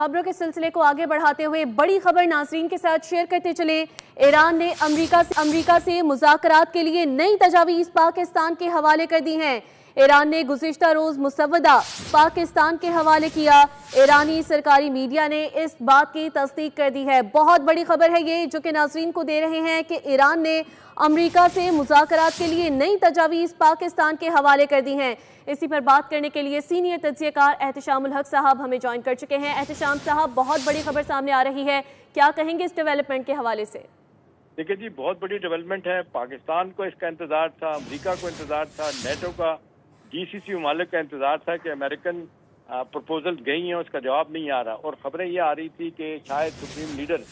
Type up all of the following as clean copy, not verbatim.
खबरों के सिलसिले को आगे बढ़ाते हुए बड़ी खबर नाज़रीन के साथ शेयर करते चले। ईरान ने अमरीका से मुज़ाकरात के लिए नई तजावीज़ पाकिस्तान के हवाले कर दी हैं। ईरान ने गुज़िश्ता रोज़ मुसव्वदा पाकिस्तान के हवाले किया। ईरानी सरकारी मीडिया ने इस बात की तस्दीक कर दी है। बहुत बड़ी खबर है ये जो कि नाज़रीन को दे रहे हैं कि ईरान ने अमरीका से मुज़ाकरात के लिए नई तजावीज़ पाकिस्तान के हवाले कर दी हैं। इसी पर बात करने के लिए सीनियर तज्ज़ियाकार एहतशामुल हक साहब हमें ज्वाइन कर चुके हैं। एहतशाम साहब, बहुत बड़ी खबर सामने आ रही है, क्या कहेंगे इस डेवलपमेंट के हवाले से? देखिए जी, बहुत बड़ी डेवलपमेंट है। पाकिस्तान को इसका इंतजार था, अमेरिका को इंतजार था, नेटो का, जीसीसी ममालिक का इंतजार था कि अमेरिकन प्रपोजल गई हैं, उसका जवाब नहीं आ रहा। और खबरें ये आ रही थी कि शायद सुप्रीम लीडर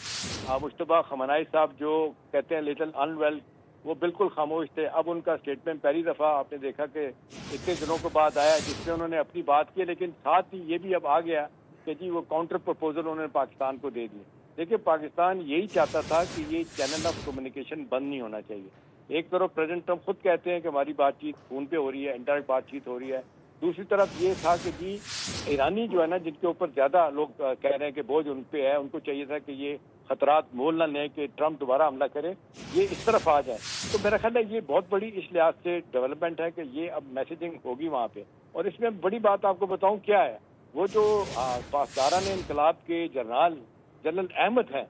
मुश्तबा खमनाई साहब, जो कहते हैं लिटिल अनवेल, वो बिल्कुल खामोश थे। अब उनका स्टेटमेंट पहली दफ़ा आपने देखा कि इतने दिनों के बाद आया जिसमें उन्होंने अपनी बात की, लेकिन साथ ही ये भी अब आ गया कि जी वो काउंटर प्रपोजल उन्होंने पाकिस्तान को दे दिए। देखिए, पाकिस्तान यही चाहता था कि ये चैनल ऑफ कम्युनिकेशन बंद नहीं होना चाहिए। एक तरफ प्रेसिडेंट ट्रंप खुद कहते हैं कि हमारी बातचीत फोन पे हो रही है, इंटरनेट बातचीत हो रही है। दूसरी तरफ ये था कि जी ईरानी जो है ना, जिनके ऊपर ज़्यादा लोग कह रहे हैं कि बोझ उन पे है, उनको चाहिए था कि ये खतरात मोल ना लें कि ट्रंप दोबारा हमला करे, ये इस तरफ आ जाए। तो मेरा ख्याल है ये बहुत बड़ी इस लिहाज से डेवलपमेंट है कि ये अब मैसेजिंग होगी वहाँ पे। और इसमें बड़ी बात आपको बताऊँ क्या है, वो जो पासदारान इनकलाब के जनरल अहमद हैं,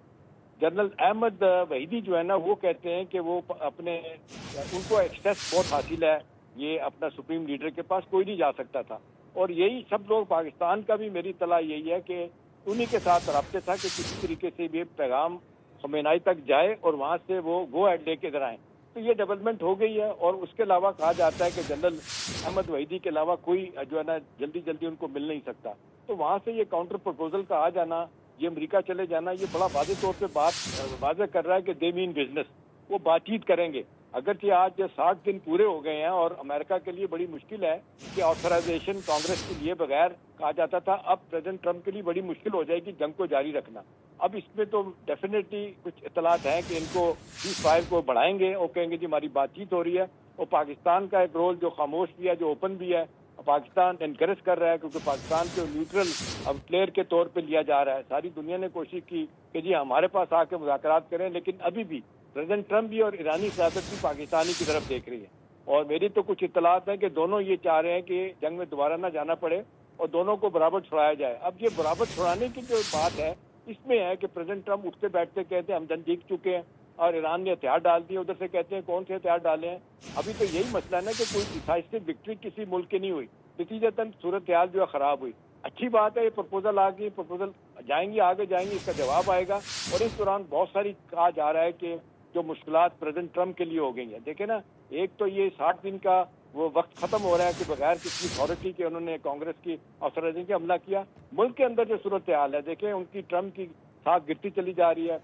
जनरल अहमद वहीदी जो है ना, वो कहते हैं कि वो अपने उनको एक्सेस बहुत हासिल है, ये अपना सुप्रीम लीडर के पास कोई नहीं जा सकता था। और यही सब लोग, पाकिस्तान का भी मेरी तला यही है कि उन्हीं के साथ राब्ते था कि किसी तरीके से भी पैगाम खमेनाई तक जाए और वहाँ से वो गो एड लेके इधर आए। तो ये डेवलपमेंट हो गई है। और उसके अलावा कहा जाता है कि जनरल अहमद वहीदी के अलावा कोई जो है ना जल्दी उनको मिल नहीं सकता। तो वहाँ से ये काउंटर प्रपोजल का आ जाना, ये अमेरिका चले जाना, ये बड़ा वाज़ेह तौर पे बात वाज़ेह कर रहा है कि दे मीन बिजनेस, वो बातचीत करेंगे। अगरचे आज 60 दिन पूरे हो गए हैं और अमेरिका के लिए बड़ी मुश्किल है कि ऑथराइजेशन कांग्रेस के लिए बगैर कहा जाता था, अब प्रेसिडेंट ट्रंप के लिए बड़ी मुश्किल हो जाएगी जंग को जारी रखना। अब इसमें तो डेफिनेटली कुछ इतलात हैं कि इनको सीज फायर को बढ़ाएंगे और कहेंगे जी हमारी बातचीत हो रही है। और पाकिस्तान का एक रोल जो खामोश भी है, जो ओपन भी है, पाकिस्तान एनकरेज कर रहा है, क्योंकि पाकिस्तान को न्यूट्रल अब प्लेयर के तौर पे लिया जा रहा है। सारी दुनिया ने कोशिश की कि जी हमारे पास आके मुज़ाकरात करें, लेकिन अभी भी प्रेसिडेंट ट्रंप भी और ईरानी सियासत भी पाकिस्तानी की तरफ देख रही है। और मेरी तो कुछ इत्तलात है कि दोनों ये चाह रहे हैं कि जंग में दोबारा ना जाना पड़े और दोनों को बराबर छुड़ाया जाए। अब ये बराबर छुड़ाने की जो बात है, इसमें है कि प्रेसिडेंट ट्रंप उठते बैठते कहते हैं हम जंग जीत चुके हैं और ईरान ने हथियार डाल दिए। उधर से कहते हैं कौन से हथियार डाले हैं। अभी तो यही मसला है ना कि कोई डिसाइसिव विक्ट्री किसी मुल्क की नहीं हुई, नतीजतन सूरत हाल जो है खराब हुई। अच्छी बात है, ये प्रपोजल आ गई, प्रपोजल जाएंगे, आगे जाएंगे, इसका जवाब आएगा। और इस दौरान बहुत सारी कहा जा रहा है कि जो मुश्किलात प्रेसिडेंट ट्रंप के लिए हो गई हैं। देखे ना, एक तो ये 60 दिन का वो वक्त खत्म हो रहा है कि बगैर किसी अथॉरिटी के उन्होंने कांग्रेस की ऑथराइजेशन के हमला किया। मुल्क के अंदर जो सूरत हाल है, देखें उनकी ट्रंप की साथ गिरती चली जा रही है।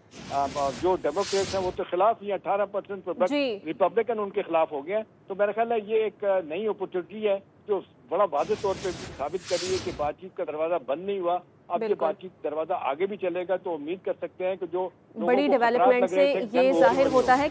जो डेमोक्रेट्स हैं वो तो खिलाफ ही 18% रिपब्लिकन उनके खिलाफ हो गए हैं। तो मेरा ख्याल है ये एक नई अपॉर्चुनिटी है जो बड़ा वाज़ेह तौर पे साबित कर रही है कि बातचीत का दरवाजा बंद नहीं हुआ। अब ये बातचीत दरवाजा आगे भी चलेगा, तो उम्मीद कर सकते हैं कि जो बड़ी डेवलपमेंट से ये जाहिर होता है